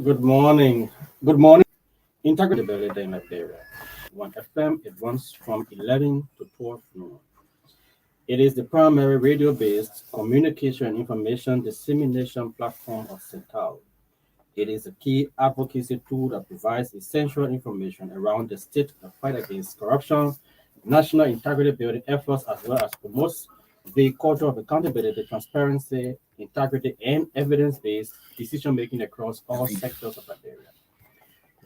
Good morning. Good morning. Integrity Belida in Liberia. 1 FM, it runs from 11 to 12 noon. It is the primary radio-based communication and information dissemination platform of Central. It is a key advocacy tool that provides essential information around the state of the fight against corruption, national integrity building efforts, as well as promotes the culture of accountability, transparency, integrity, and evidence-based decision-making across all sectors of Liberia.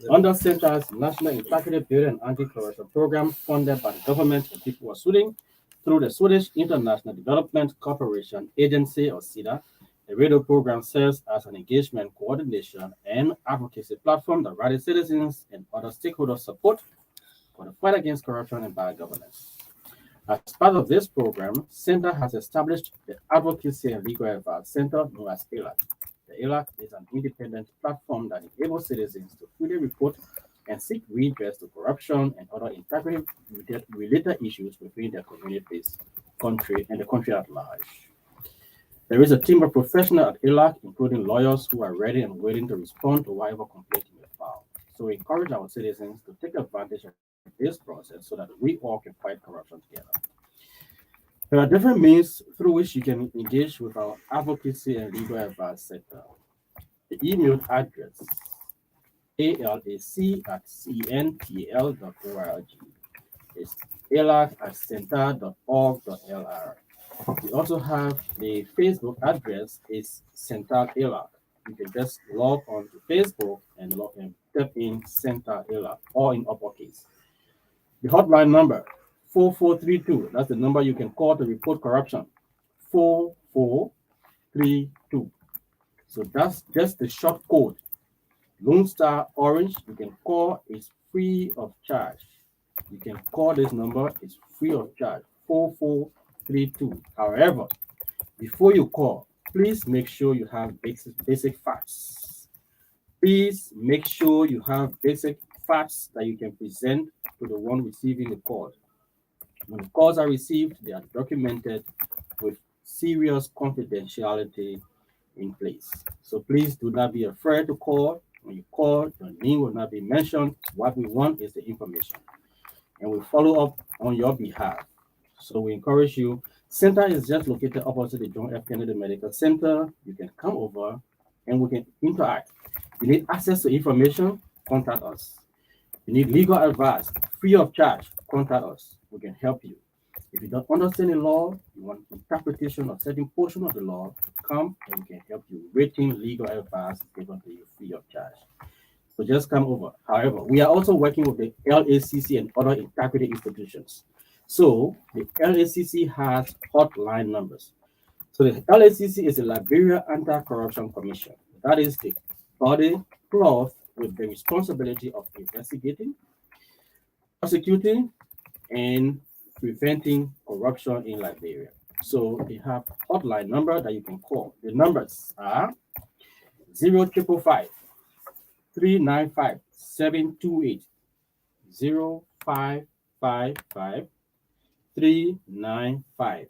Under Center's National Integrity Building and Anti-Corruption Program, funded by the government and people of Sweden through the Swedish International Development Cooperation Agency, or SIDA, the radio program serves as an engagement, coordination, and advocacy platform that rallies citizens and other stakeholders' support for the fight against corruption and bad governance. As part of this program, Center has established the Advocacy and Legal Advice Center, known as ALAC. The ALAC is an independent platform that enables citizens to freely report and seek redress to corruption and other integrity-related issues within their communities, country, and the country at large. There is a team of professionals at ALAC, including lawyers who are ready and willing to respond to whatever complaint you may file. So we encourage our citizens to take advantage of this process so that we all can fight corruption together. There are different means through which you can engage with our advocacy and legal advice sector. The email address alac@cental.org is alac@cental.org.lr. We also have the Facebook address is Central ALAC. You can just log on to Facebook and log in, type in Central ALAC, all in uppercase. The hotline number 4432. That's the number you can call to report corruption. 4432. So that's just the short code. Lone Star Orange, you can call, is free of charge. You can call this number, it's free of charge. 4432. However, before you call, please make sure you have basic facts. Please make sure you have basic facts that you can present to the one receiving the call. When the calls are received, they are documented with serious confidentiality in place. So please do not be afraid to call. When you call, your name will not be mentioned. What we want is the information, and we follow up on your behalf. So we encourage you. Center is just located opposite the John F. Kennedy Medical Center. You can come over and we can interact. You need access to information, contact us. You need legal advice, free of charge, contact us. We can help you. If you don't understand the law, you want interpretation of certain portion of the law, come and we can help you. Written legal advice is given to you free of charge. So just come over. However, we are also working with the LACC and other integrity institutions. So the LACC has hotline numbers. So the LACC is the Liberia Anti-Corruption Commission. That is the body cloth with the responsibility of investigating, prosecuting, and preventing corruption in Liberia. So they have hotline number that you can call. The numbers are 0555 395 728 0555 395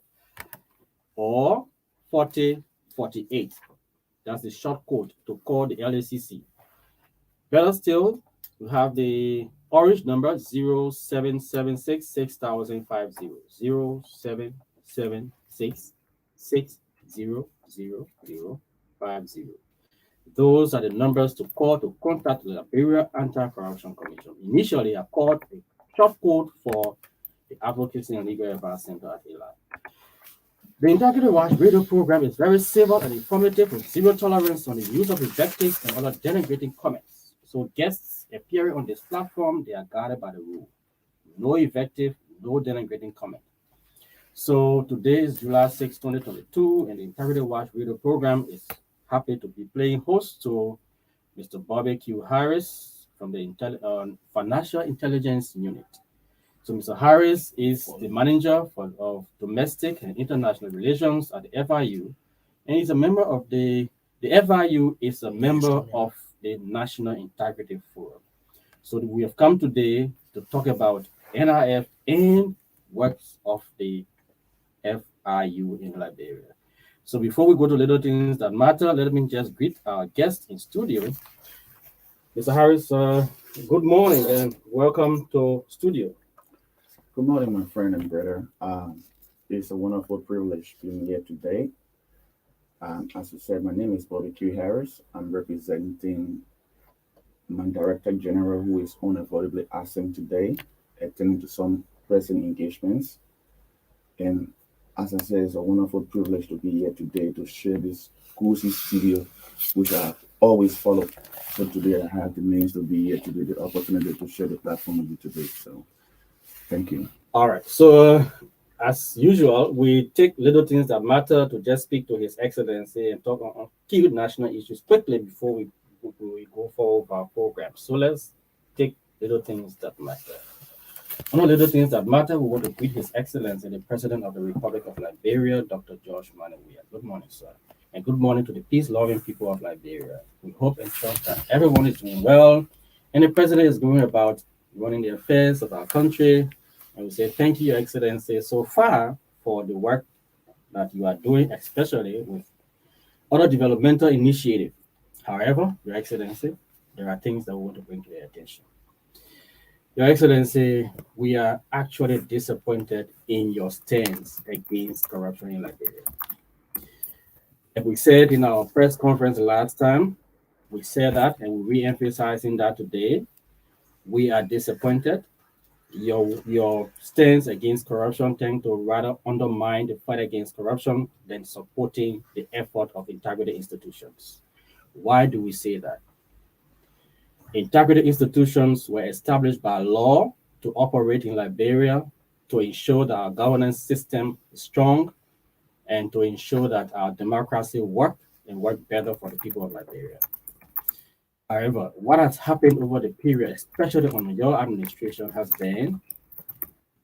or 4048. That's the short code to call the LACC. Better still, we have the orange number 0776 6050. 0776 6050. Those are the numbers to call to contact the Liberia Anti-Corruption Commission. Initially, I called a short code for the Advocacy and Legal Advice Center at ALAC. The Integrity Watch radio program is very civil and informative with zero tolerance on the use of invectives and other denigrating comments. So guests appearing on this platform, they are guided by the rule. No invective, no denigrating comment. So today is July 6, 2022, and the Integrity Watch radio program is happy to be playing host to Mr. Bobby Q. Harris from the Financial Intelligence Unit. So Mr. Harris is the manager of Domestic and International Relations at the FIU, and he's a member of the FIU is a member of the National Integrity Forum. So we have come today to talk about NIF and works of the FIU in Liberia. So before we go to little things that matter, let me just greet our guest in studio. Mr. Harris, good morning and welcome to studio. Good morning, my friend and brother. It's a wonderful privilege being here today. As you said, my name is Bobby Q. Harris. I'm representing my Director General, who is unavoidably absent today, attending to some pressing engagements. And as I said, it's a wonderful privilege to be here today to share this cozy studio, which I always follow. So today I have the means to be here today, the opportunity to share the platform with you today. So thank you. All right. So, as usual, we take little things that matter to just speak to His Excellency and talk on key national issues quickly before we go forward with our program. So, let's take little things that matter. One of the little things that matter, we want to greet His Excellency, the President of the Republic of Liberia, Dr. George Monrovia. Good morning, sir. And good morning to the peace loving people of Liberia. We hope and trust that everyone is doing well and the President is going about running the affairs of our country. And we say thank you, Your Excellency, so far for the work that you are doing, especially with other developmental initiatives. However, Your Excellency, there are things that we want to bring to your attention. Your Excellency, we are actually disappointed in your stance against corruption in Liberia. Like we said in our press conference last time, we said that and we're re-emphasizing that today. We are disappointed. Your stance against corruption tend to rather undermine the fight against corruption than supporting the effort of integrity institutions. Why do we say that? Integrity institutions were established by law to operate in Liberia to ensure that our governance system is strong and to ensure that our democracy work and work better for the people of Liberia. However, what has happened over the period, especially on your administration, has been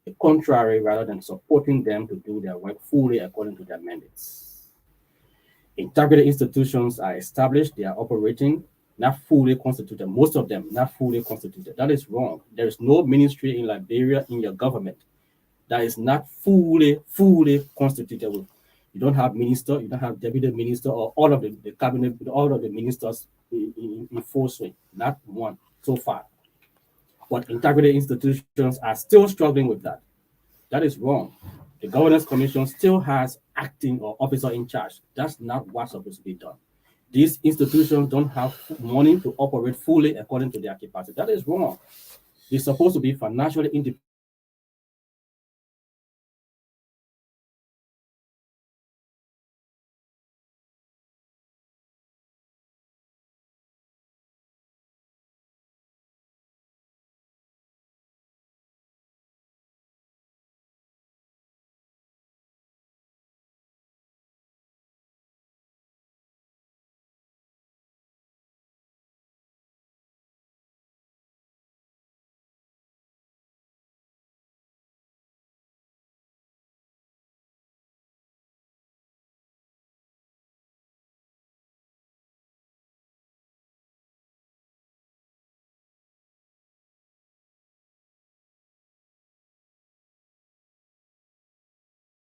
the contrary rather than supporting them to do their work fully according to their mandates. Integrity institutions are established, they are operating, not fully constituted, most of them not fully constituted. That is wrong. There is no ministry in Liberia in your government that is not fully constituted. You don't have minister, you don't have deputy minister, or all of the cabinet, all of the ministers in full swing. Not one so far. But integrity institutions are still struggling with that. That is wrong. The governance commission still has acting or officer in charge. That's not what's supposed to be done. These institutions don't have money to operate fully according to their capacity. That is wrong. They're supposed to be financially independent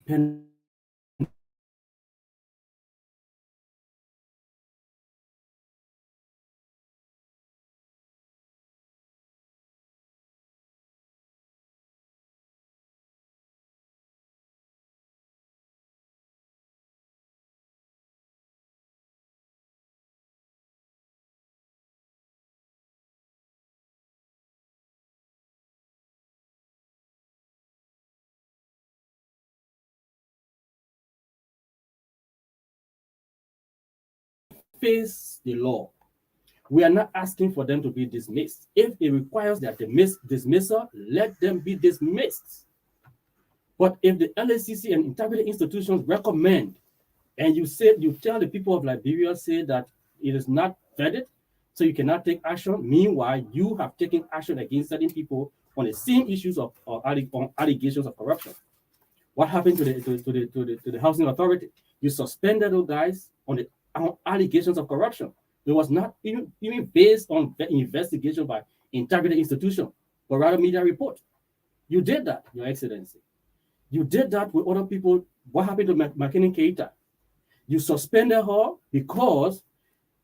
and operate independently. Face the law. We are not asking for them to be dismissed. If it requires their dismissal, let them be dismissed. But if the LACC and integrity institutions recommend, and you tell the people of Liberia say that it is not vetted, so you cannot take action. Meanwhile, you have taken action against certain people on the same issues on allegations of corruption. What happened to the housing authority? You suspended those guys on allegations of corruption. It was not even based on investigation by integrity institution, but rather media report. You did that, Your Excellency. You did that with other people. What happened to McKinney Keita? You suspended her because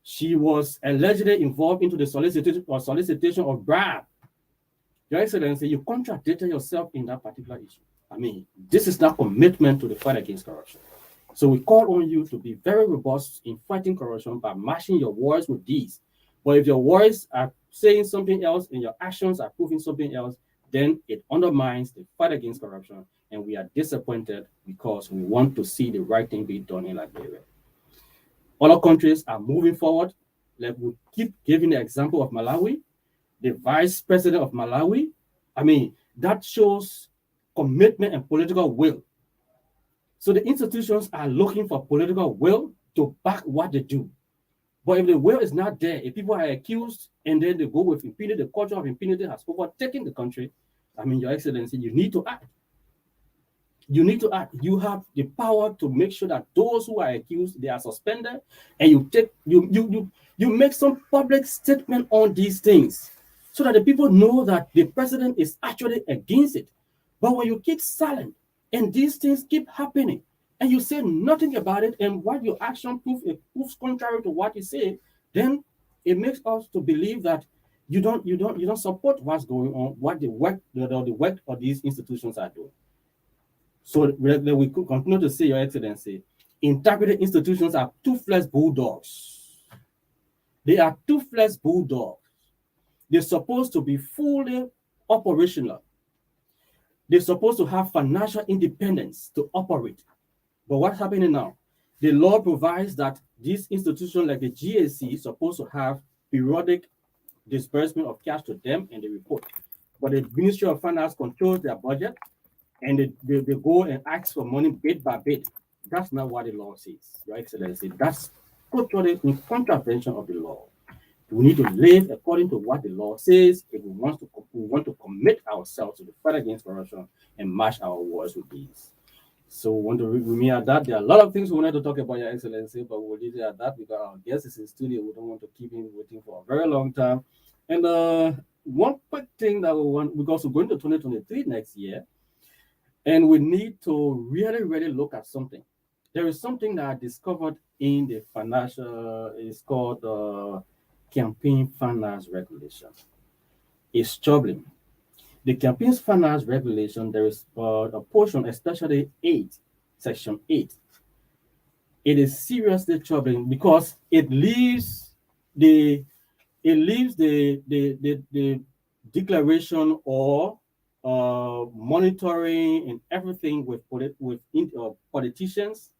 She was allegedly involved into the solicitation of bribe. Your Excellency, you contradicted yourself in that particular issue. I mean, this is not commitment to the fight against corruption. So we call on you to be very robust in fighting corruption by matching your words with deeds. But if your words are saying something else and your actions are proving something else, then it undermines the fight against corruption. And we are disappointed because we want to see the right thing being done in Liberia. Other countries are moving forward. Like we keep giving the example of Malawi, the vice president of Malawi. I mean, that shows commitment and political will. So the institutions are looking for political will to back what they do. But if the will is not there, if people are accused and then they go with impunity, the culture of impunity has overtaken the country, I mean, Your Excellency, you need to act. You need to act. You have the power to make sure that those who are accused, they are suspended, and you make some public statement on these things so that the people know that the president is actually against it. But when you keep silent and these things keep happening and you say nothing about it, and what your action proves contrary to what you say, then it makes us to believe that you don't support what's going on, what the work of these institutions are doing. So we could continue to say, Your Excellency, integrity institutions are toothless bulldogs. They are toothless bulldogs. They're supposed to be fully operational. They're supposed to have financial independence to operate. But what's happening now? The law provides that these institutions like the GAC is supposed to have periodic disbursement of cash to them and they report. But the Ministry of Finance controls their budget and they go and ask for money bit by bit. That's not what the law says, Your Excellency. That's totally in contravention of the law. We need to live according to what the law says if we want to commit ourselves to the fight against corruption and match our words with these. So we want to remain at that. There are a lot of things we wanted to talk about, Your Excellency, but we'll leave it at that because our guest is in studio. We don't want to keep him waiting for a very long time. And one quick thing that we want, because we're going to 2023 next year, and we need to really, really look at something. There is something that I discovered in the financial, it's called campaign finance regulation. It's troubling. The campaign finance regulation, there is a portion, especially 8, section 8. It is seriously troubling because it leaves the declaration or monitoring and everything with politicians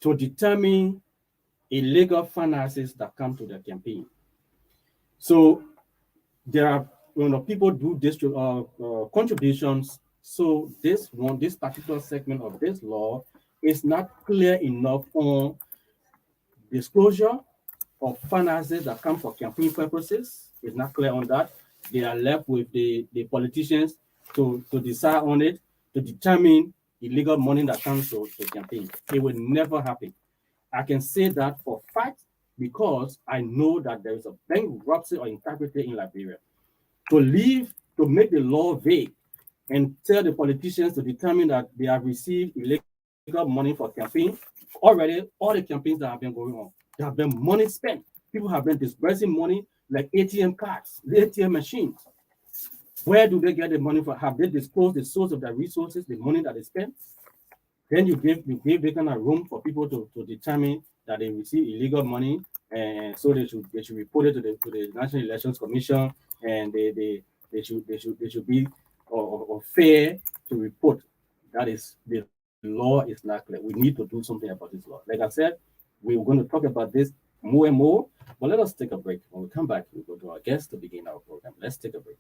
to determine illegal finances that come to their campaign. So there are people do this contributions. So this particular segment of this law is not clear enough on disclosure of finances that come for campaign purposes. It's not clear on that. They are left with the politicians to decide on it, to determine illegal money that comes to campaign. It will never happen. I can say that for fact because I know that there is a bankruptcy or integrity in Liberia. To make the law vague and tell the politicians to determine that they have received illegal money for campaign, already all the campaigns that have been going on, there have been money spent. People have been disbursing money like ATM cards, the ATM machines. Where do they get the money from? Have they disclosed the source of their resources, the money that they spent? Then you give the kind of room for people to determine that they receive illegal money, and so they should report it to the National Elections Commission, and they should be fair to report. That is, the law is not clear. We need to do something about this law. Like I said, we're going to talk about this more and more, but let us take a break. When we come back, we'll go to our guest to begin our program. Let's take a break.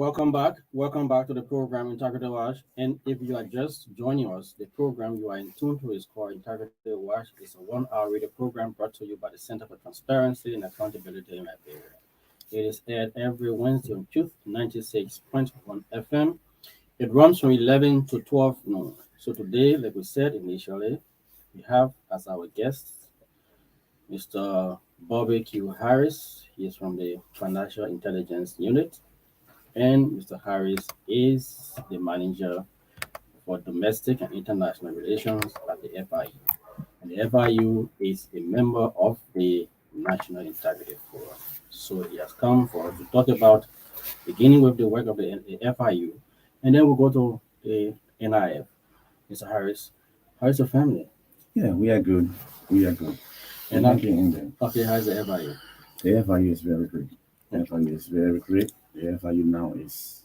welcome back. Welcome back to the program Integrity Watch. And if you are just joining us, the program you are in tune to is called Integrity Watch. It's a 1 hour radio program brought to you by the Center for Transparency and Accountability in Liberia. It is aired every Wednesday on Truth 96.1 FM. It runs from 11 to 12 noon. So today, like we said initially, we have as our guest Mr. Bobby Q. Harris. He is from the Financial Intelligence Unit, and Mr. Harris is the manager for Domestic and International Relations at the FIU. And the FIU is a member of the National Integrity Forum. So he has come for us to talk about beginning with the work of the FIU, and then we'll go to the NIF. Mr. Harris, how is your family? Yeah, we are good. We are good. And Thank you, India. okay, how's the FIU? The FIU is very great. The FIU is very great. The FIU now is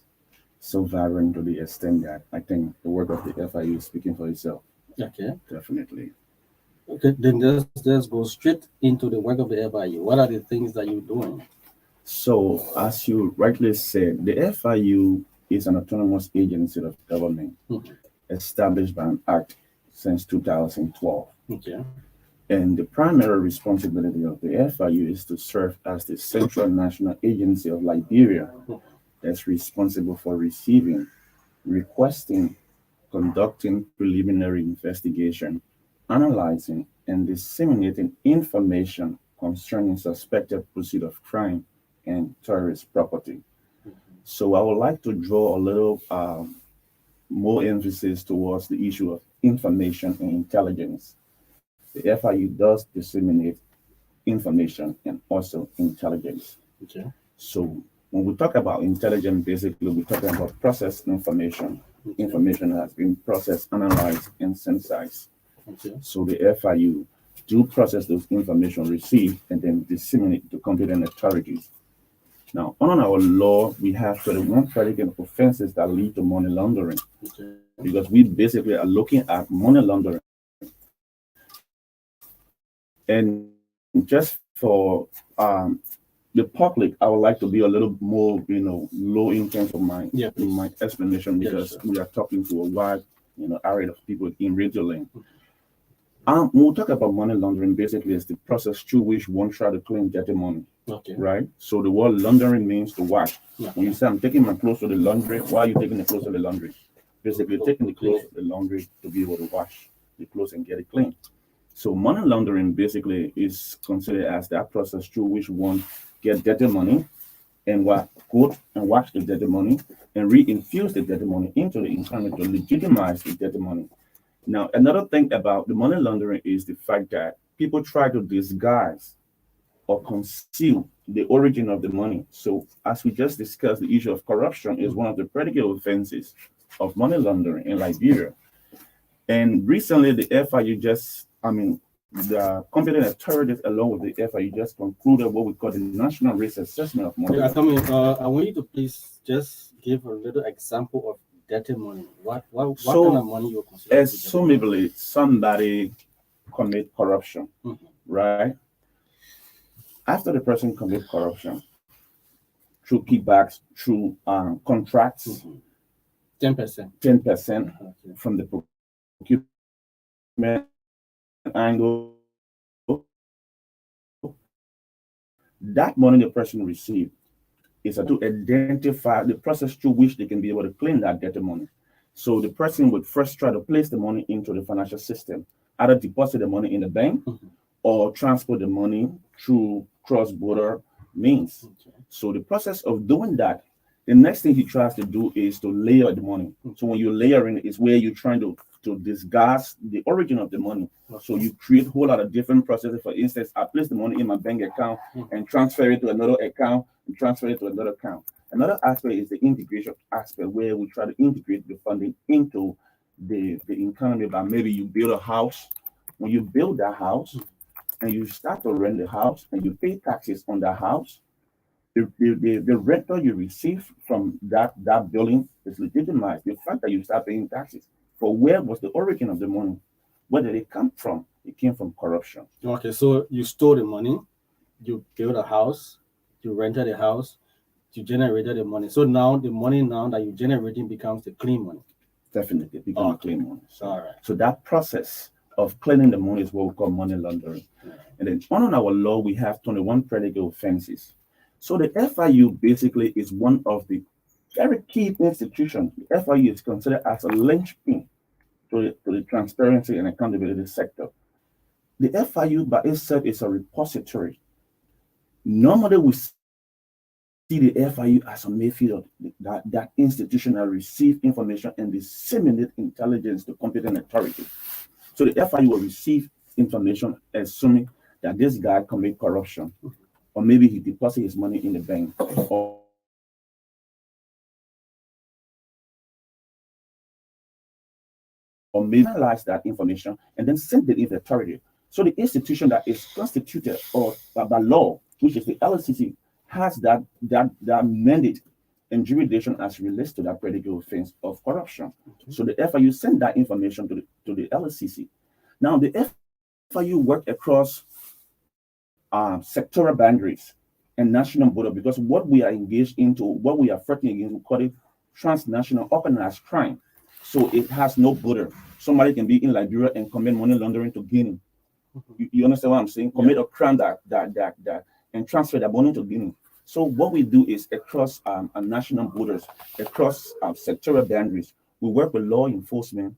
so vibrant to the extent that I think the work of the FIU is speaking for itself. Okay. Definitely. Okay, then let's go straight into the work of the FIU. What are the things that you're doing? So, as you rightly said, the FIU is an autonomous agency of government established by an act since 2012. Okay. And the primary responsibility of the FIU is to serve as the central national agency of Liberia that's responsible for receiving, requesting, conducting preliminary investigation, analyzing, and disseminating information concerning suspected pursuit of crime and terrorist property. So I would like to draw a little more emphasis towards the issue of information and intelligence. The FIU does disseminate information and also intelligence. Okay. So when we talk about intelligence, basically we're talking about processed information. Information has been processed, analyzed, and synthesized. Okay. So the FIU do process those information received and then disseminate to competent authorities. Now, on our law, we have 21 predicate offenses that lead to money laundering. Okay. Because we basically are looking at money laundering. And just for the public, I would like to be a little more, low in terms of my explanation, because we are talking to a wide, array of people in radio lane. When we talk about money laundering, basically it's the process through which one try to claim dirty money. Okay. Right? So the word laundering means to wash. Yeah. When you say I'm taking my clothes to the laundry, why are you taking the clothes to the laundry? Basically taking the clothes to the laundry to be able to wash the clothes and get it clean. So money laundering basically is considered as that process through which one get dirty money and go and wash the dirty money and reinfuse the dirty money into the economy to legitimize the dirty money. Now, another thing about the money laundering is the fact that people try to disguise or conceal the origin of the money. So as we just discussed, the issue of corruption is one of the predicate offenses of money laundering in Liberia. And recently the FIU the competent authorities along with the FIU just concluded what we call the National Risk Assessment of Money. I want you to please just give a little example of dirty money. What kind of money you consider? Assumably, somebody commit corruption, right? After the person commit corruption, through kickbacks, through contracts, 10% from the procurement angle, that money the person received is to identify the process through which they can be able to claim that dirty money. So the person would first try to place the money into the financial system, either deposit the money in the bank or transport the money through cross-border means. So the process of doing that, the next thing he tries to do is to layer the money. So when you're layering, is where you're trying to disguise the origin of the money. So you create a whole lot of different processes. For instance, I place the money in my bank account and transfer it to another account and transfer it to another account. Another aspect is the integration aspect, where we try to integrate the funding into the economy by maybe you build a house. When you build that house and you start to rent the house and you pay taxes on that house, the rental you receive from that building is legitimized. The fact that you start paying taxes. But where was the origin of the money? Where did it come from? It came from corruption. Okay, so you stole the money, you built a house, you rented a house. You generated the money. So now the money now that you're generating becomes the clean money. Definitely become a clean money. All right. So that process of cleaning the money is what we call money laundering. And then on our law, we have 21 predicate offenses. So the FIU basically is one of the very key institutions. The FIU is considered as a linchpin to the transparency and accountability sector. The FIU by itself is a repository. Normally, we see the FIU as a mayfield, that institution that receive information and disseminate intelligence to competent authority. So the FIU will receive information assuming that this guy commit corruption, or maybe he deposit his money in the bank, or maybe analyze that information and then send it to the authority. So the institution that is constituted or by law, which is the LCC, has that mandate and jurisdiction as relates to that predicate offense of corruption. So the FIU send that information to the LCC. Now the FIU work across sectoral boundaries and national border, because what we are engaged into, what we are fighting against, we call it transnational organized crime. So it has no border. Somebody can be in Liberia and commit money laundering to Guinea. You understand what I'm saying? Commit a crime that and transfer that money to Guinea. So what we do is across national borders, across sectoral boundaries, we work with law enforcement,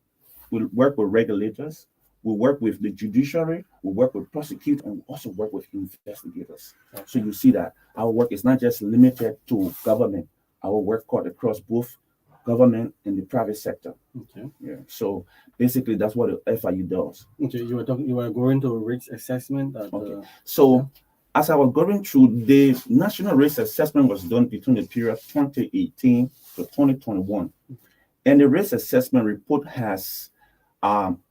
we work with regulators, we work with the judiciary, we work with prosecutors, and we also work with investigators. So you see that our work is not just limited to government. Our work cut across both government and the private sector. Okay. Yeah. So basically, that's what the FIU does. Okay. You were going to risk assessment. So as I was going through, the national risk assessment was done between the period 2018 to 2021, and the risk assessment report has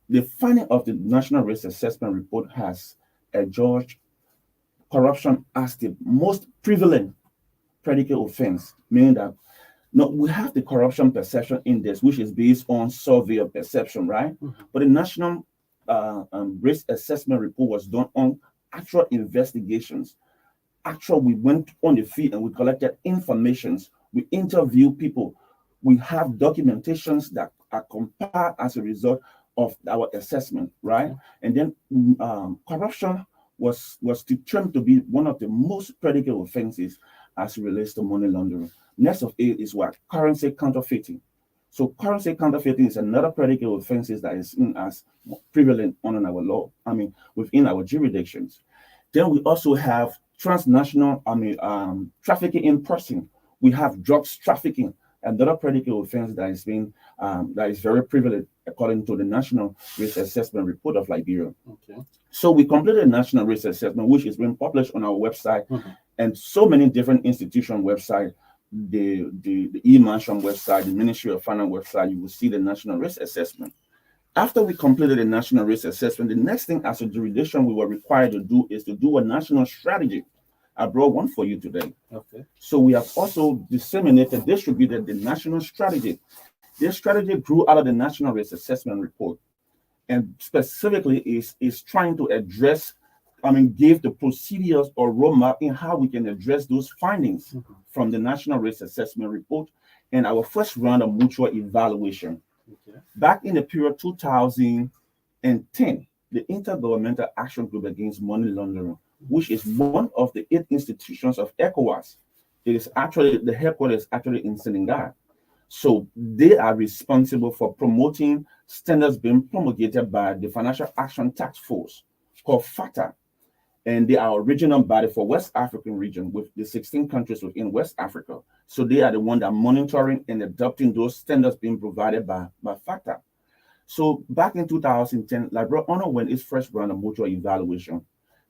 the finding of the national risk assessment report has adjudged corruption as the most prevalent predicate offense, meaning that no, we have the corruption perception index, which is based on survey of perception, right? But the national risk assessment report was done on actual investigations. We went on the field and we collected informations. We interviewed people. We have documentations that are compiled as a result of our assessment, right? And then corruption was determined to be one of the most predicate offenses as it relates to money laundering. Next of it is what? Currency counterfeiting. So currency counterfeiting is another predicate offense that is in as prevalent on our law, within our jurisdictions. Then we also have transnational, trafficking in person. We have drugs trafficking, another predicate offense that is that is very prevalent according to the National Risk Assessment Report of Liberia. Okay. So we completed a national risk assessment, which is being published on our website and so many different institution websites. The e-mansion website, the Ministry of Finance website, you will see the national risk assessment. After we completed the national risk assessment, the next thing as a jurisdiction we were required to do is to do a national strategy. I brought one for you today. Okay. So we have also distributed the national strategy. This strategy grew out of the national risk assessment report, and specifically is trying to address, give the procedures or roadmap in how we can address those findings from the national risk assessment report and our first round of mutual evaluation. Okay. Back in the period 2010, the Intergovernmental Action Group Against Money Laundering, which is one of the 8 institutions of ECOWAS, it is actually, the headquarters is actually in Senegal. So they are responsible for promoting standards being promulgated by the Financial Action Task Force, called FATA. And they are a regional body for West African region with the 16 countries within West Africa. So they are the one that are monitoring and adopting those standards being provided by FATA. So back in 2010, Liberia underwent its first round of mutual evaluation.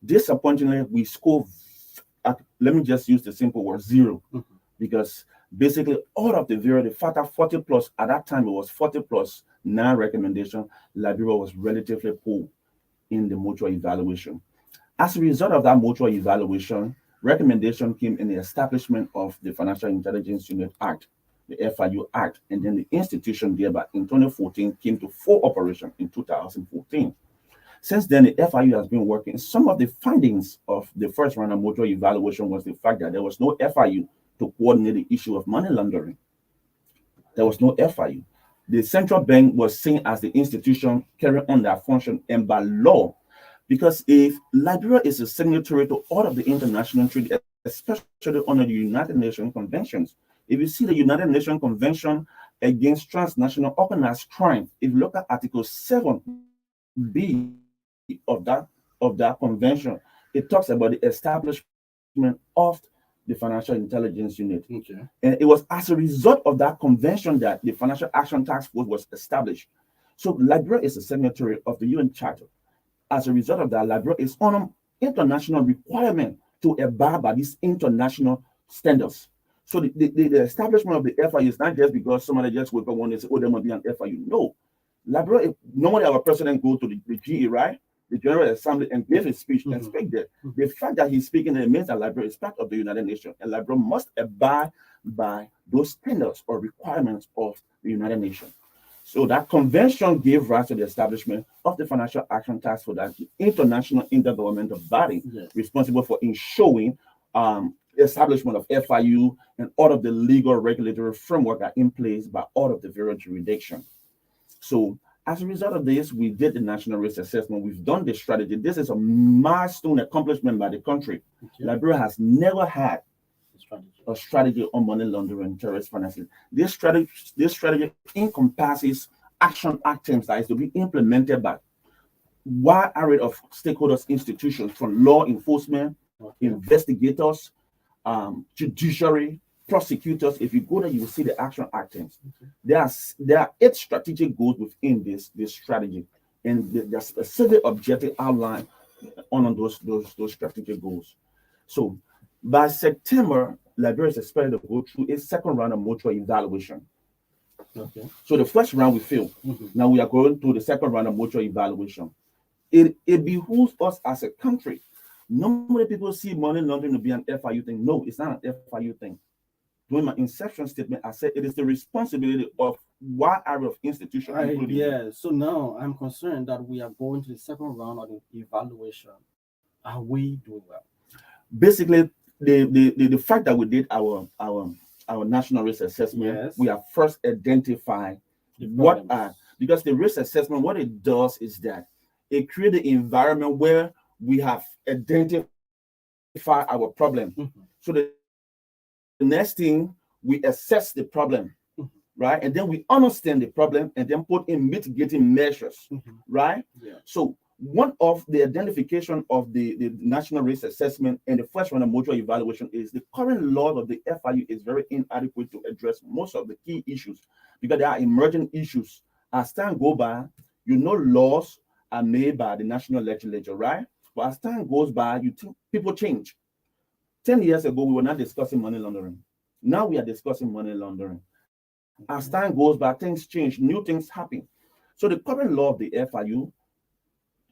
Disappointingly, we scored, let me just use the simple word, 0, because basically all of the FATA 40 plus, at that time it was 40 plus 9 recommendation, Liberia was relatively poor in the mutual evaluation. As a result of that mutual evaluation, recommendation came in the establishment of the Financial Intelligence Unit Act, the FIU Act, and then the institution thereby in 2014 came to full operation in 2014. Since then, the FIU has been working. Some of the findings of the first round of mutual evaluation was the fact that there was no FIU to coordinate the issue of money laundering. There was no FIU. The central bank was seen as the institution carrying on that function, and by law, because if Liberia is a signatory to all of the international treaties, especially under the United Nations conventions, if you see the United Nations Convention against transnational organized crime, if you look at Article 7B of that convention, it talks about the establishment of the Financial Intelligence Unit. Okay. And it was as a result of that convention that the Financial Action Task Force was established. So Liberia is a signatory of the UN Charter. As a result of that, Liberia is on an international requirement to abide by these international standards. So the establishment of the FIU is not just because somebody just wake up one day and say, oh, there must be an FIU. No. Liberia, normally our president go to the GE, right? The General Assembly, and give his speech and speak there. The fact that he's speaking there means that Liberia is part of the United Nations, and Liberia must abide by those standards or requirements of the United Nations. So that convention gave rise to the establishment of the Financial Action Task Force, that international intergovernmental body responsible for ensuring establishment of FIU and all of the legal regulatory framework are in place by all of the various jurisdictions. So as a result of this, we did the national risk assessment. We've done the strategy. This is a milestone accomplishment by the country. Okay. Liberia has never had a strategy on money laundering and terrorist financing. This strategy encompasses action items that is to be implemented by wide array of stakeholders, institutions, from law enforcement, investigators, judiciary, prosecutors. If you go there, you will see the action items. There are 8 strategic goals within this strategy, and the specific objective outlined on those strategic goals. So by September, Liberia is expected to go through a second round of mutual evaluation. Okay. So the first round we failed. Now we are going through the second round of mutual evaluation. It behooves us as a country. Normally people see money laundering to be an FIU thing. No, it's not an FIU thing. During my inception statement, I said it is the responsibility of wide array of institutions. So now I'm concerned that we are going to the second round of the evaluation. Are we doing well? Basically, the fact that we did our national risk assessment, we have first identified what are, because the risk assessment, what it does is that it creates an environment where we have identified our problem. So the next thing, we assess the problem, right? And then we understand the problem and then put in mitigating measures, right? So one of the identification of the national risk assessment and the first round of mutual evaluation is the current law of the FIU is very inadequate to address most of the key issues, because there are emerging issues. As time goes by, laws are made by the national legislature, right? But as time goes by, you think people change. 10 years ago, we were not discussing money laundering. Now we are discussing money laundering. As time goes by, things change, new things happen. So the current law of the FIU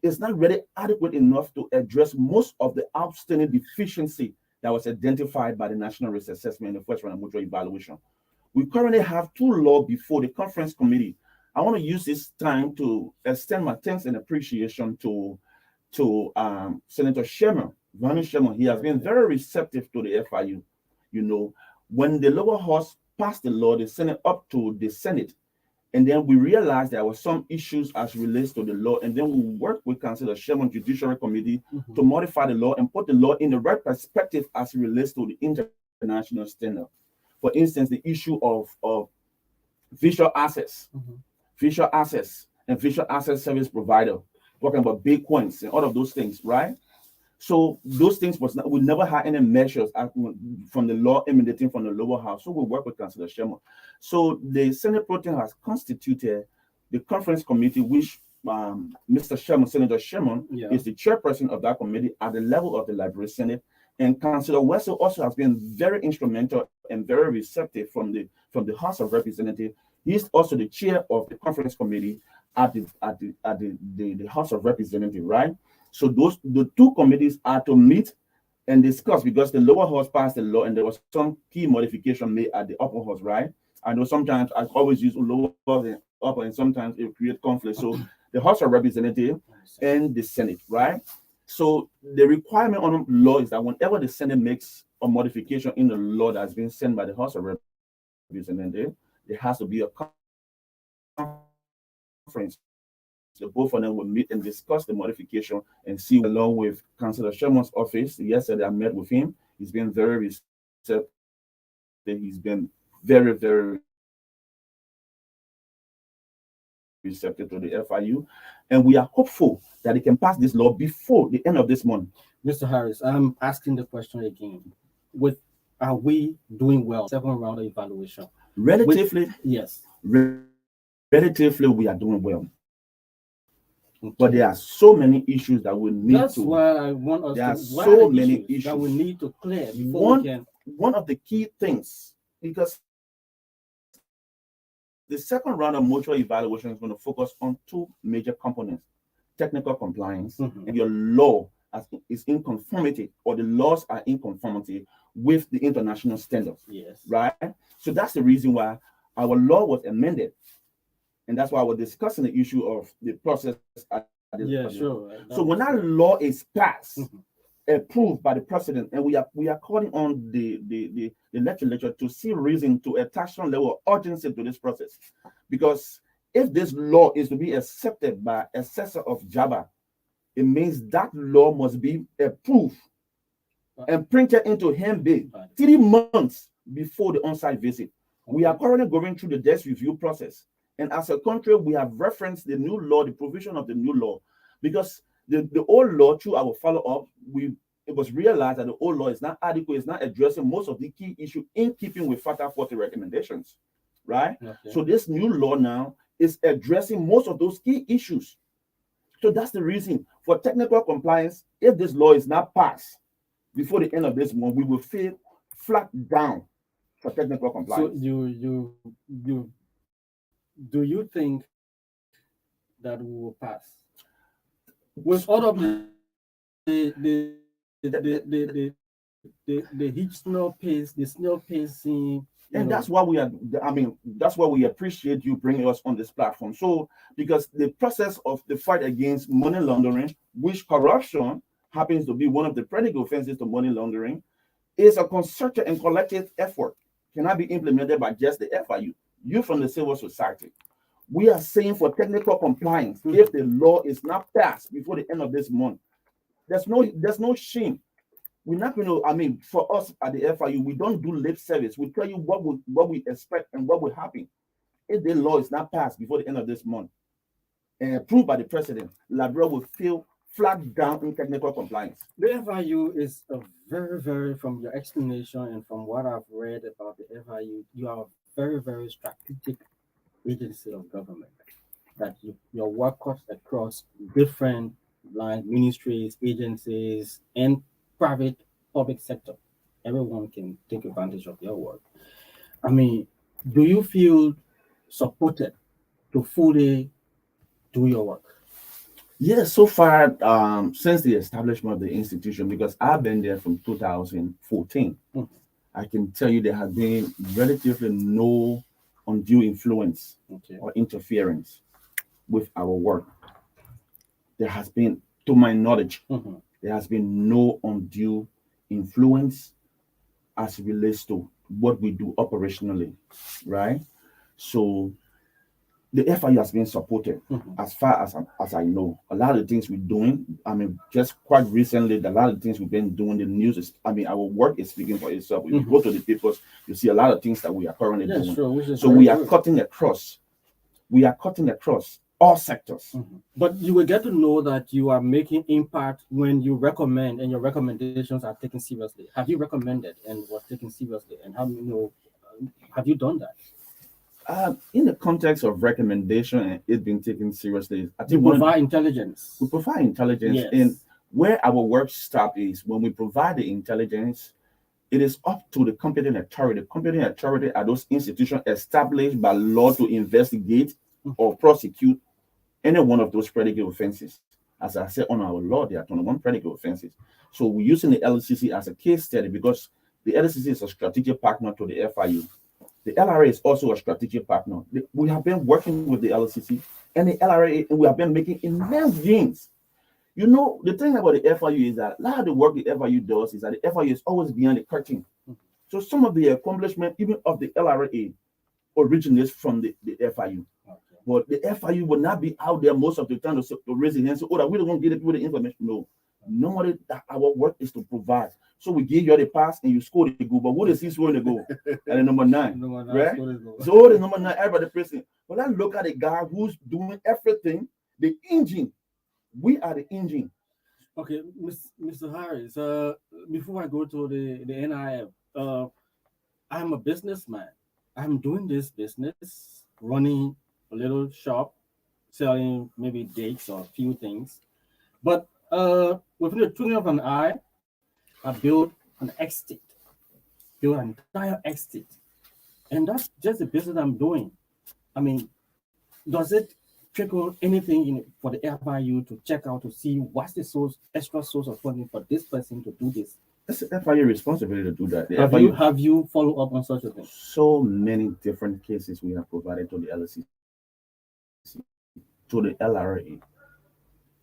is not really adequate enough to address most of the outstanding deficiency that was identified by the National Risk Assessment and the first round of mutual evaluation. We currently have 2 laws before the conference committee. I want to use this time to extend my thanks and appreciation to Senator Sherman. Vani Sherman, he has been very receptive to the FIU. When the lower house passed the law, they sent it up to the Senate. And then we realized there were some issues as relates to the law. And then we worked with Councilor Sherman Judiciary Committee to modify the law and put the law in the right perspective as it relates to the international standard. For instance, the issue of visual access, visual access and visual access service provider, talking about big coins and all of those things, right? So those things we never had any measures from the law emanating from the lower house. So we work with Councilor Sherman. So the Senate Pro Tem has constituted the conference committee, which Mr. Sherman, Senator Sherman, is the chairperson of that committee at the level of the Liberia Senate. And Councilor Wessel also has been very instrumental and very receptive from the House of Representatives. He's also the chair of the conference committee at the House of Representatives, right? So the 2 committees are to meet and discuss, because the lower house passed the law and there was some key modification made at the upper house, right? I know sometimes I always use lower and upper, and sometimes it creates conflict. So the House of Representatives and the Senate, right? So the requirement on law is that whenever the Senate makes or modification in the law that's been sent by the House of Representatives, there has to be a conference. The both of them will meet and discuss the modification and see, along with Councillor Sherman's office. Yesterday I met with him. He's been very receptive. He's been very, very receptive to the FIU, and we are hopeful that they can pass this law before the end of this month. Mr. Harris, I'm asking the question again. Are we doing well? Second round of evaluation. Relatively, yes. Relatively, we are doing well. Okay. But there are so many issues that we need That's to. why I want us. There are so many issues that we need to clear before we can. One of the key things, because the second round of mutual evaluation is going to focus on two major components: technical compliance, and your law is in conformity, or the laws are in conformity with the international standards. Yes. Right? So that's the reason why our law was amended. And that's why we're discussing the issue of the process. Sure. So when that law is passed, approved by the president, and we are calling on the legislature to see reason to attach some level of urgency to this process. Because if this law is to be accepted by assessor of Java, it means that law must be approved and printed into Hembe 3 months before the on-site visit. We are currently going through the desk review process. And as a country, we have referenced the new law, the provision of the new law, because the old law, through our follow-up, it was realized that the old law is not adequate, it's not addressing most of the key issues in keeping with FATA 40 recommendations, right? Okay. So this new law now is addressing most of those key issues. So that's the reason for technical compliance. If this law is not passed before the end of this month, we will feel flat down for technical compliance. So do you think that we will pass with all of the snail pacing? And that's why that's why we appreciate you bringing us on this platform. So, because the process of the fight against money laundering, which corruption happens to be one of the predicate offenses to money laundering, is a concerted and collective effort. Cannot be implemented by just the FIU. You from the civil society. We are saying for technical compliance, if the law is not passed before the end of this month, there's no shame. We're not going to, for us at the FIU, we don't do lip service. We tell you what we expect and what will happen. If the law is not passed before the end of this month and approved by the president, Liberia will feel flat down in technical compliance. The FIU is a very, very, from your explanation and from what I've read about the FIU, you are a very, very strategic agency of government. That your work cuts across different lines, ministries, agencies, and private public sector. Everyone can take advantage of your work. Do you feel supported to fully do your work? Yes, so far, since the establishment of the institution, because I've been there from 2014, I can tell you there has been relatively no undue influence or interference with our work. There has been, to my knowledge, there has been no undue influence as it relates to what we do operationally, right? So the FIU has been supported as far as I know. A lot of the things we're doing, just quite recently, a lot of the things we've been doing, the news is, our work is speaking for itself. If you go to the papers, you see a lot of things that we are currently doing. Sure, so we are cutting across. We are cutting across all sectors. But you will get to know that you are making impact when you recommend and your recommendations are taken seriously. Have you recommended and was taken seriously? And have you done that? In the context of recommendation and it being taken seriously, I think we provide intelligence. We provide intelligence. Yes. And where our work stop is when we provide the intelligence, it is up to the competent authority. The competent authority are those institutions established by law to investigate or prosecute any one of those predicate offenses. As I said, on our law, there are 21 predicate offenses. So we're using the LCC as a case study because the LCC is a strategic partner to the FIU. The LRA is also a strategic partner. We have been working with the LCC and the LRA, and we have been making immense gains You know, the thing about the FIU is that a lot of the work the FIU does is that the FIU is always behind the curtain. So some of the accomplishment, even of the LRA, originates from the FIU. Okay. But the FIU will not be out there most of the time to raise the hand and say, oh, that we don't want to give the people the information. No. Normally, that our work is to provide. So we give you the pass and you score the goal. But what is he scoring the goal? At the number 9. Number 9, right? score the goal. So the number 9, everybody pressing. But let's look at the guy who's doing everything, the engine. We are the engine. Okay, Mr. Harris, before I go to the NIF, I'm a businessman. I'm doing this business, running a little shop, selling maybe dates or a few things. But within the twinkling of an eye, I built an estate, built an entire estate. And that's just the business I'm doing. I mean, does it trickle anything in for the FIU to check out to see what's the extra source of funding for this person to do this? It's the FIU responsibility to do that. The Have FIU, have you follow up on such a thing? so many different cases we have provided to the LCC, to the LRA.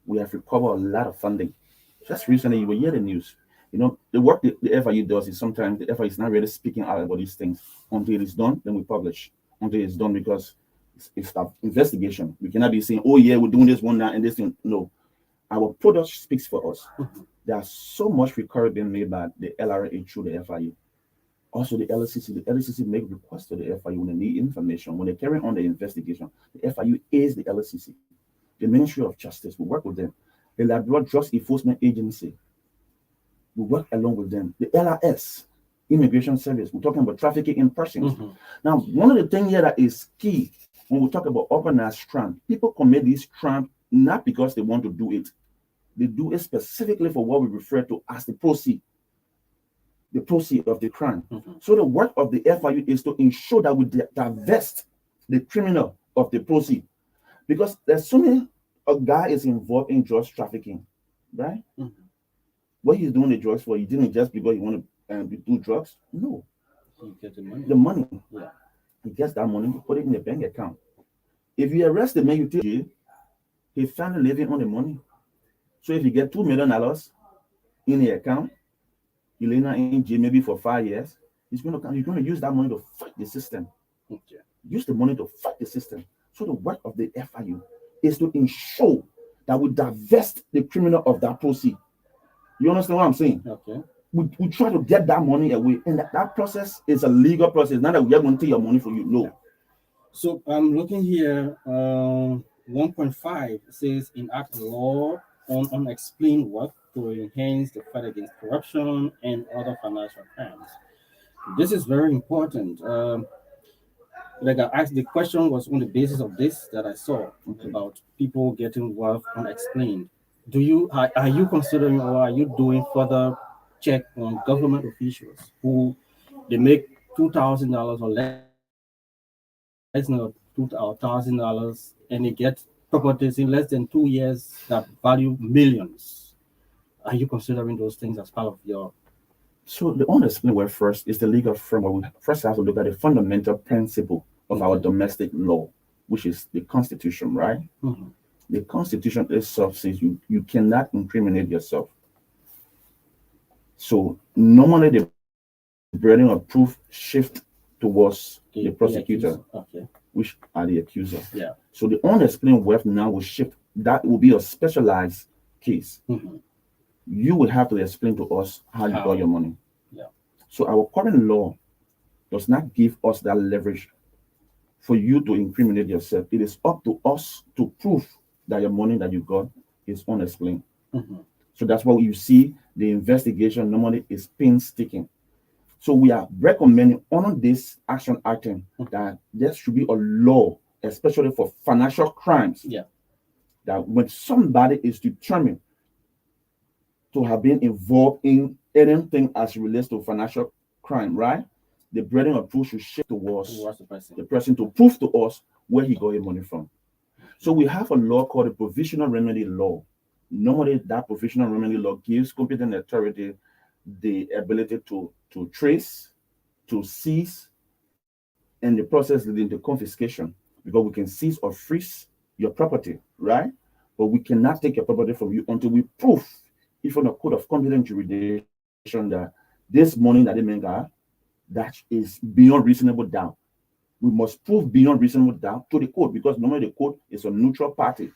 We have recovered a lot of funding. Just recently, you will hear the news. You know, the work the FIU does is sometimes the FIU is not really speaking out about these things. Until it's done, then we publish. Until it's done, because it's an investigation. We cannot be saying, oh, yeah, we're doing this one now and this thing. No. Our product speaks for us. There's so much recovery being made by the LRA through the FIU. Also, the LCC make requests to the FIU when they need information. When they carry on the investigation, the FIU is the LCC. The Ministry of Justice, we work with them. The Liberia Drugs Enforcement Agency, we work along with them. The LRS, Immigration Service, we're talking about trafficking in persons. Now, one of the things here that is key when we talk about organized crime, people commit these crimes not because they want to do it. They do it specifically for what we refer to as the proceed of the crime. So the work of the FIU is to ensure that we divest the criminal of the proceed. Because there's so many, a guy is involved in drugs trafficking, right? What he's doing the drugs for, he didn't just because he want to do drugs. No. You get the money. The money. Yeah. He gets that money, put it in the bank account. If you arrest the man, you take jail, his family living on the money. So if you get $2 million in the account, you lay now in jail maybe for 5 years, he's going to use that money to fight the system. Okay. Use the money to fight the system. So the work of the FIU is to ensure that we divest the criminal of that proceed. You understand what I'm saying? Okay. We try to get that money away, and that process is a legal process. Not that we are going to take your money for you. No. Yeah. So I'm looking here. 1.5 says enact law on unexplained work to enhance the fight against corruption and other financial crimes. This is very important. Like I asked, the question was on the basis of this that I saw about people getting wealth unexplained. Are you considering or are you doing further check on government officials who they make $2,000 or less than $2,000 and they get properties in less than 2 years that value millions? Are you considering those things as part of your? So the unexplained work first is the legal framework. We first have to look at the fundamental principle of our domestic law, which is the Constitution, right? The Constitution itself says you cannot incriminate yourself. So normally the burden of proof shift towards the prosecutor, which are the accuser. Yeah. So the unexplained wealth now will shift. That will be a specialized case. You will have to explain to us how you got your money. Yeah. So our current law does not give us that leverage for you to incriminate yourself. It is up to us to prove that your money that you got is unexplained. So that's why you see the investigation normally is painstaking. So we are recommending on this action item that there should be a law, especially for financial crimes. Yeah. That when somebody is determined to have been involved in anything as it relates to financial crime, right? The burden of proof should shift towards the person to prove to us where he got his money from. So we have a law called the Provisional Remedy Law. Normally, that Provisional Remedy Law gives competent authority the ability to trace, to seize, and the process leading to confiscation, because we can seize or freeze your property, right? but we cannot take your property from you until we prove, if on a code of competent jurisdiction, that this money that they make that is beyond reasonable doubt. We must prove beyond reasonable doubt to the court, because normally the court is a neutral party.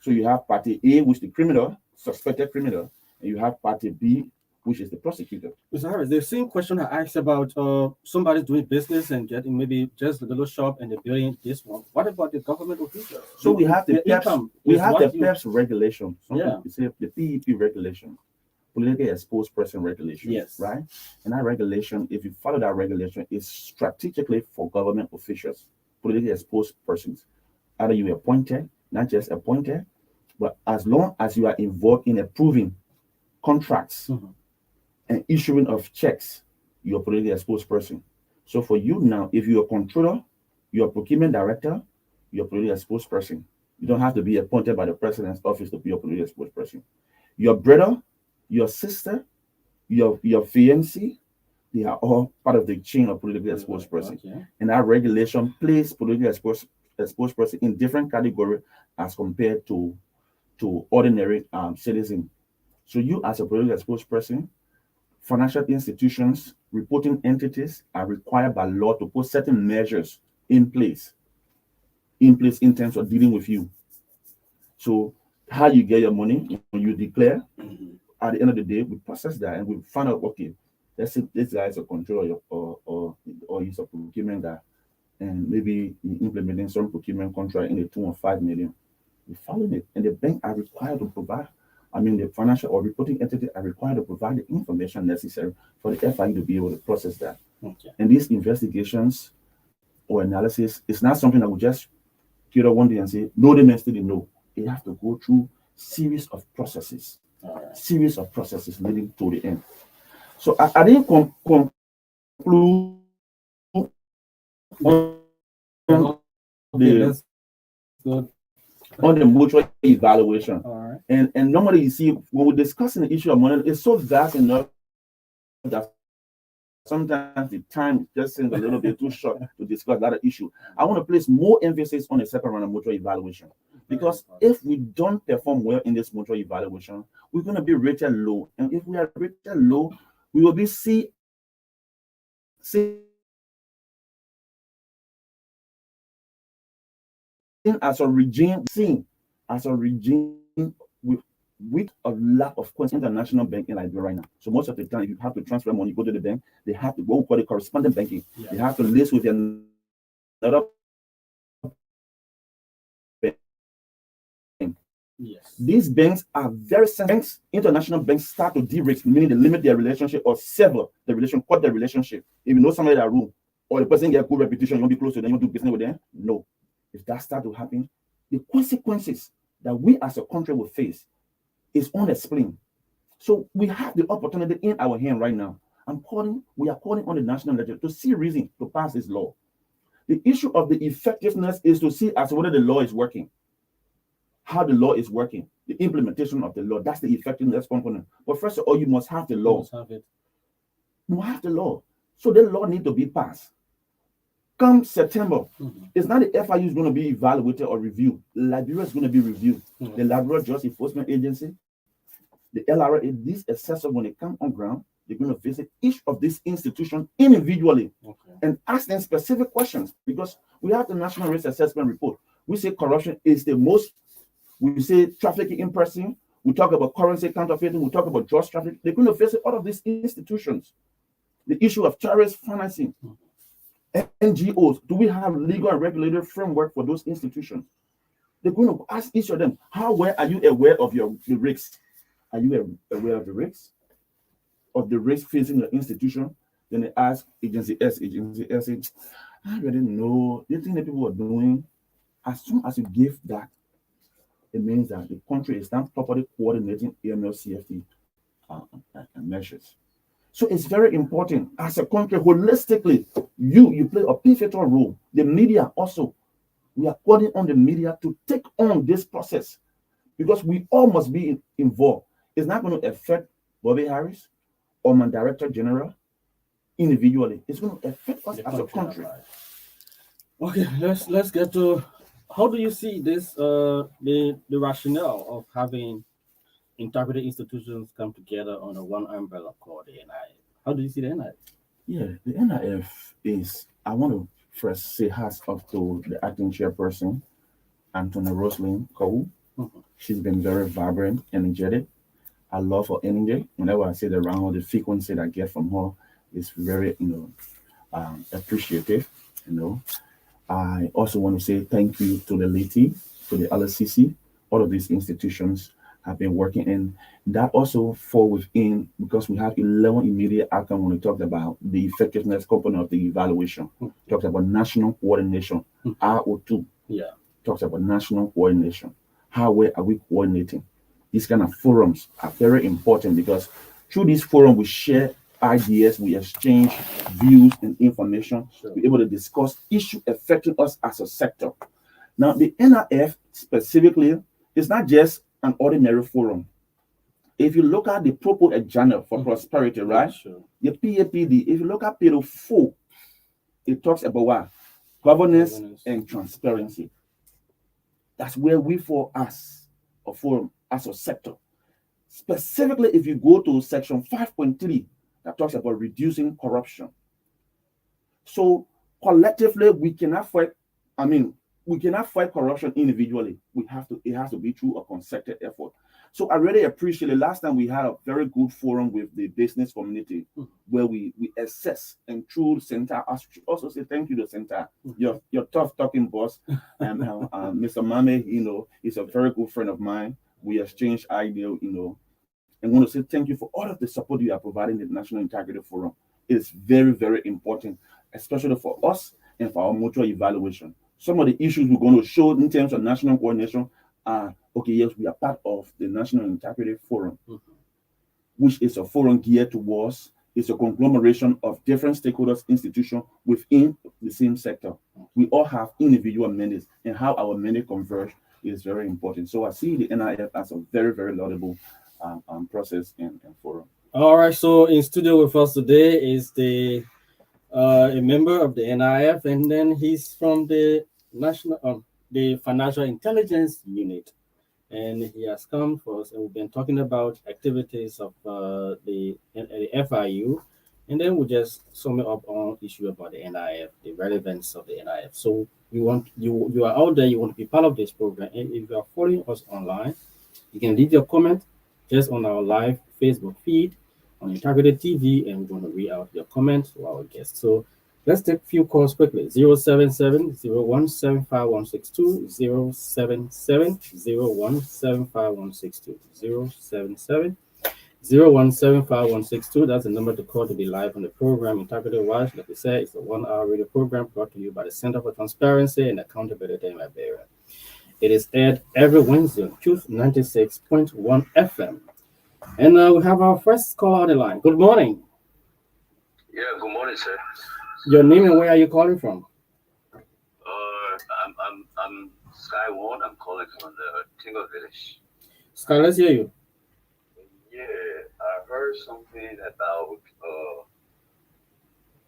So you have party A, which is the criminal, suspected criminal, and you have party B, which is the prosecutor. Mr. Harris, the same question I asked about somebody doing business and getting maybe just a little shop and they're building this one. What about the government officials? So we have the PEPs regulation. Yeah. You say the PEP regulation, politically exposed person regulation. Yes. Right? And that regulation, if you follow that regulation, is strategically for government officials, politically exposed persons. Either you are appointed, not just appointed, but as long as you are involved in approving contracts and issuing of checks, you're a politically exposed person. So for you now, if you're a controller, you're a procurement director, you're a politically exposed person. You don't have to be appointed by the president's office to be a politically exposed person. Your brother, your sister, your fiancé, they are all part of the chain of politically exposed person. Okay. And that regulation places politically exposed person in different categories as compared to ordinary citizen. So you, as a politically exposed person, financial institutions, reporting entities are required by law to put certain measures in place in terms of dealing with you. So how you get your money when you declare, at the end of the day, we process that and we find out, okay, let's say this guy is a controller or he's a procurement guy, and maybe implementing some procurement contract in the 2 or 5 million. We follow it, and the bank are required to provide. The financial or reporting entity are required to provide the information necessary for the FIU to be able to process that. Okay. And these investigations or analysis is not something that we just get up one day and say, no, they must still no. It has to go through series of processes, leading to the end. So I didn't conclude on the mutual evaluation. All right. And normally you see when we're discussing the issue of money, it's so vast enough that sometimes the time just seems a little bit too short to discuss that issue. I want to place more emphasis on the second round of mutual evaluation, because if we don't perform well in this mutual evaluation, we're going to be rated low. And if we are rated low, we will be seen as a regime with a lack of international banking like right now. So most of the time, if you have to transfer money, go to the bank, they have to go for the correspondent banking. Yeah. They have to list with another bank. Yes. These banks are very sensitive. International banks start to de-risk, meaning they limit their relationship or sever the relation, cut the relationship. If you know somebody that room, or the person get a good reputation, you won't be close to them, you won't do business with them. No. If that start to happen, the consequences that we as a country will face is unexplained. So we have the opportunity in our hand right now. We are calling on the national legislature to see reason to pass this law. The issue of the effectiveness is to see as whether the law is working, how the law is working, the implementation of the law. That's the effectiveness component. But first of all, you must have the law. You have the law. So the law needs to be passed. Come September, it's not the FIU is going to be evaluated or reviewed. Liberia is going to be reviewed. The Liberia Justice Enforcement Agency, the LRA, these assessors, when they come on ground, they're going to visit each of these institutions individually and ask them specific questions, because we have the National Risk Assessment Report. We say corruption is the most, we say trafficking in person, we talk about currency counterfeiting, we talk about drugs trafficking. They're going to visit all of these institutions. The issue of terrorist financing. NGOs, do we have legal and regulatory framework for those institutions? They're going to ask each of them, how well are you aware of the risks? Are you aware of the risks? Of the risk facing your institution? Then they ask agency S, I already know. The thing that people are doing, as soon as you give that, it means that the country is not properly coordinating AML CFT measures. So it's very important as a country, holistically, you play a pivotal role. The media also, we are calling on the media to take on this process, because we all must be involved. It's not going to affect Bobby Harris or my Director General individually. It's going to affect us as a country. Okay, let's get to how do you see this? The rationale of having integrity institutions come together under one umbrella called the NIF. How do you see the NIF? Yeah, the NIF is, I want to first say hats off to the acting chairperson, Antonia Roslyn Cole. Mhm. She's been very vibrant, energetic. I love her energy. Whenever I sit around her, the frequency that I get from her is very, appreciative. You know, I also want to say thank you to the LITI, to the LSCC. All of these institutions have been working, and that also fall within because we have 11 immediate outcome when we talked about the effectiveness component of the evaluation. Talked about national coordination, RO2. Yeah. Talks about national coordination. How well are we coordinating? These kind of forums are very important because through this forum we share ideas, we exchange views and information. Sure. We're able to discuss issues affecting us as a sector. Now, the NIF specifically is not just an ordinary forum. If you look at the proposed agenda for prosperity, right? Sure. The PAPD, if you look at Pillar 4, it talks about what? Governance and transparency. That's where we fall as a forum, as a sector. Specifically, if you go to section 5.3, that talks about reducing corruption. So collectively, we cannot fight, we cannot fight corruption individually. It has to be through a concerted effort. So I really appreciate it. Last time we had a very good forum with the business community where we assess and through the center. I should also say thank you to center. Your tough talking boss, Mr. Mame, is a very good friend of mine. We exchange ideas, and want to say thank you for all of the support you are providing the National Integrity Forum. It's very, very important, especially for us and for our mutual evaluation. Some of the issues we're going to show in terms of national coordination are, okay, yes, we are part of the National Integrity Forum, which is a forum geared towards, it's a conglomeration of different stakeholders, institutions within the same sector. We all have individual mandates, and how our mandate converge is very important. So I see the NIF as a very, very laudable process and forum. All right. So in studio with us today is a member of the NIF, and then he's from the Financial Intelligence Unit, and he has come for us, and we've been talking about activities of the FIU, and then we just sum it up on issue about the NIF, the relevance of the NIF. So you are out there, you want to be part of this program, and if you are following us online, you can leave your comment just on our live Facebook feed on Integrated TV, and we're going to read out your comments to our guests. So let's take a few calls quickly. 077 0175162, 077 0175162. That's the number to call to be live on the program. Integrated Watch, like we said, it's a 1 hour radio program brought to you by the Center for Transparency and Accountability in Liberia. It is aired every Wednesday on Truth 96.1 FM. And we have our first caller on the line. Good morning. Yeah, good morning, sir. Your name and where are you calling from? I'm Sky One. I'm calling from the Tingle Village. Sky, let's hear you. Yeah, I heard something about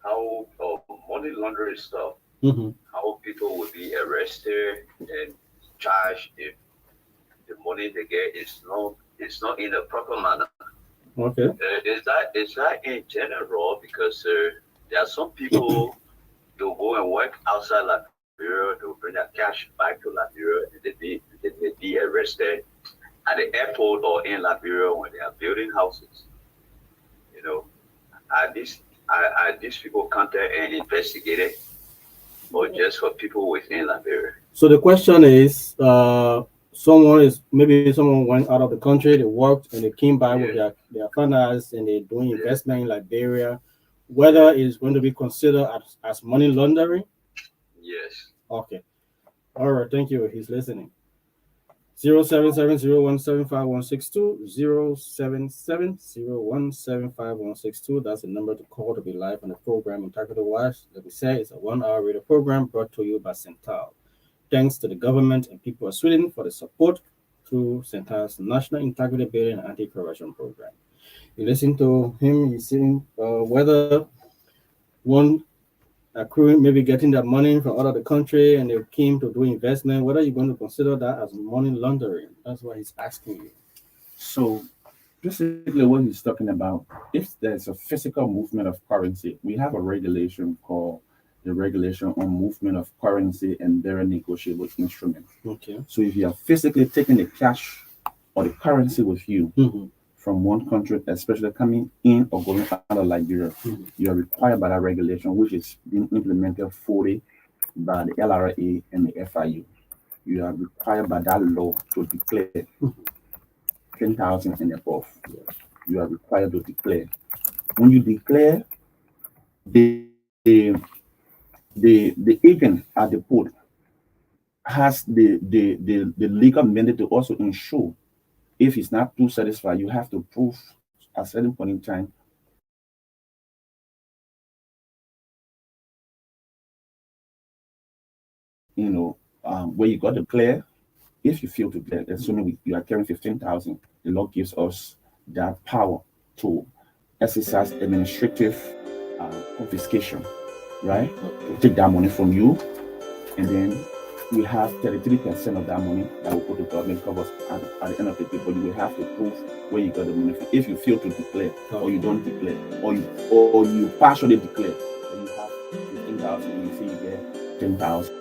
how money laundering stuff. How people would be arrested and charged if the money they get is not in a proper manner. Okay. Is that in general? Because there are some people they'll go and work outside Liberia, they'll bring their cash back to Liberia, and they be arrested at the airport or in Liberia when they are building houses. You know, are these people counted and investigated, or just for people within Liberia? So the question is, someone went out of the country, they worked and they came back with their finance and they're doing investment in Liberia, whether it's going to be considered as money laundering. Yes. Okay. All right. Thank you. He's listening. 07701756162, 07701756162. That's the number to call to be live on the program. Integrity Watch, like we said, it's a 1 hour radio program brought to you by Central. Thanks to the government and people of Sweden for the support through Central's National Integrity Building and Anti-Corruption Program. You listen to him, he's saying whether one accruing, maybe getting that money from out of the country and they came to do investment, whether you're going to consider that as money laundering. That's what he's asking you. So basically, what he's talking about, if there's a physical movement of currency, we have a regulation called the Regulation on Movement of Currency and Their Negotiable Instruments. Okay. So if you are physically taking the cash or the currency with you Mhm. from one country, especially coming in or going out of Liberia, you are required by that regulation, which is being implemented fully by the LRA and the FIU. You are required by that law to declare Mhm. 10,000 and above. You are required to declare. When you declare, the the agent at the port has the legal mandate to also ensure if it's not too satisfied, you have to prove at a certain point in time where you got to clear. If you fail to clear, assuming you are carrying 15,000, the law gives us that power to exercise administrative confiscation, right? To take that money from you, and then we have 33% of that money that will go to government covers at the end of the day. But you will have to prove where you got the money from. If you fail to declare, or you don't declare, or you partially declare, then you have 15,000, and you say you get 10,000.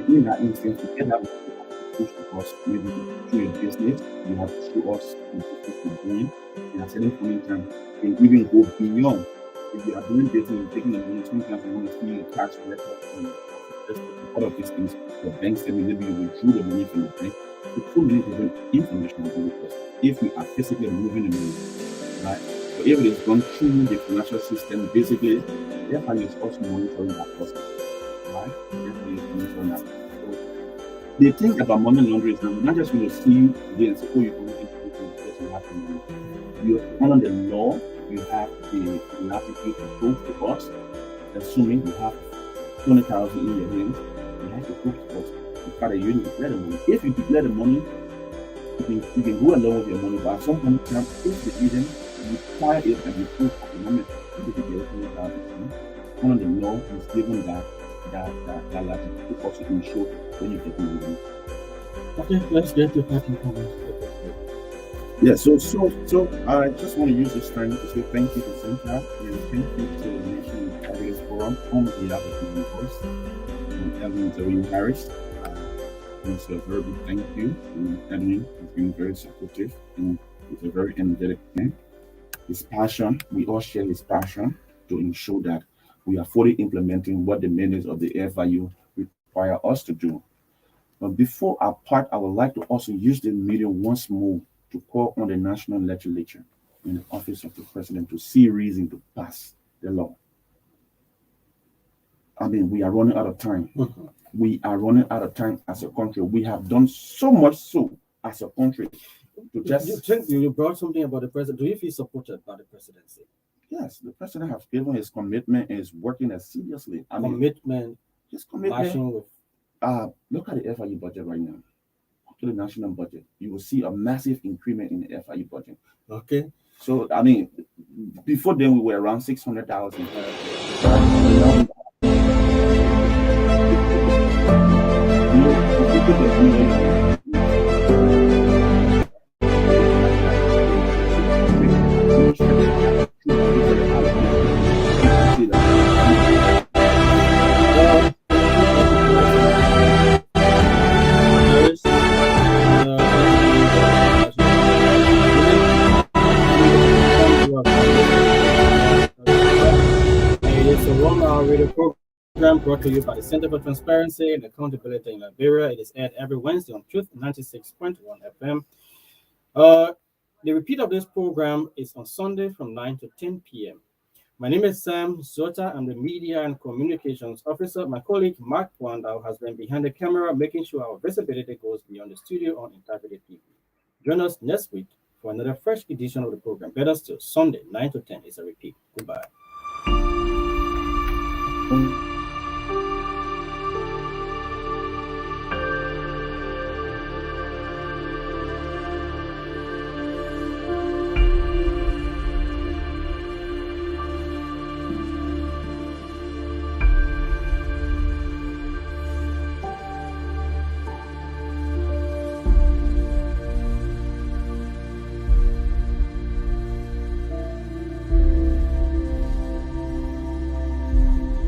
In that instance, to get that money, you have to push the cost maybe through your business. You have to show us the business you're doing. And at certain point in time, you can even go beyond. If you are doing business, you're taking the money, sometimes you want to see your tax record and just all of these things, your bank statement, maybe you withdrew the money from the bank. The full different information will be requested if you are physically moving the money, right? So if it is gone through the financial system, basically, therefore is also monitoring that process, right? Therefore is monitoring that. So the thing about money laundering is that we're not just going to see you today and say, oh, you're going to because you have the money. You under the law, you have the latitude to prove the cost, assuming you have 20,000 in your hands, you have to prove the cost. In fact, you didn't declare the money. If you declare the money, you can go along with your money, but at some point in time, if the agent require it and you prove at the moment, if you declare 20,000, one of the law is given that latitude to also ensure when you get the money. Okay, let's get to that information. Yeah, so I just want to use this time to say thank you to Cynthia and thank you to the National Intelligence Forum on behalf of my voice and Edwin Harris. So a very big thank you to Edwin. He's been very supportive and he's a very energetic man. His passion, we all share his passion to ensure that we are fully implementing what the mandates of the FIU require us to do. But before I part, I would like to also use the medium once more to call on the national legislature in the office of the president to see reason to pass the law. I mean, we are running out of time. We are running out of time as a country. We have done so much so as a country to just. You brought something about the president. Do you feel supported by the presidency? Yes, the president has given his commitment and is working as seriously. I mean, his commitment. With Look at the FIU budget right now. To the national budget, you will see a massive increment in the FIU budget. Okay. So I mean, before then we were around 600,000. Program brought to you by the Center for Transparency and Accountability in Liberia. It is aired every Wednesday on Truth 96.1 FM. The repeat of this program is on Sunday from 9 to 10 p.m. My name is Sam Zota. I'm the Media and Communications Officer. My colleague Mark Wandau has been behind the camera, making sure our visibility goes beyond the studio on Integrity TV. Join us next week for another fresh edition of the program. Better still, Sunday, 9 to 10 is a repeat. Goodbye.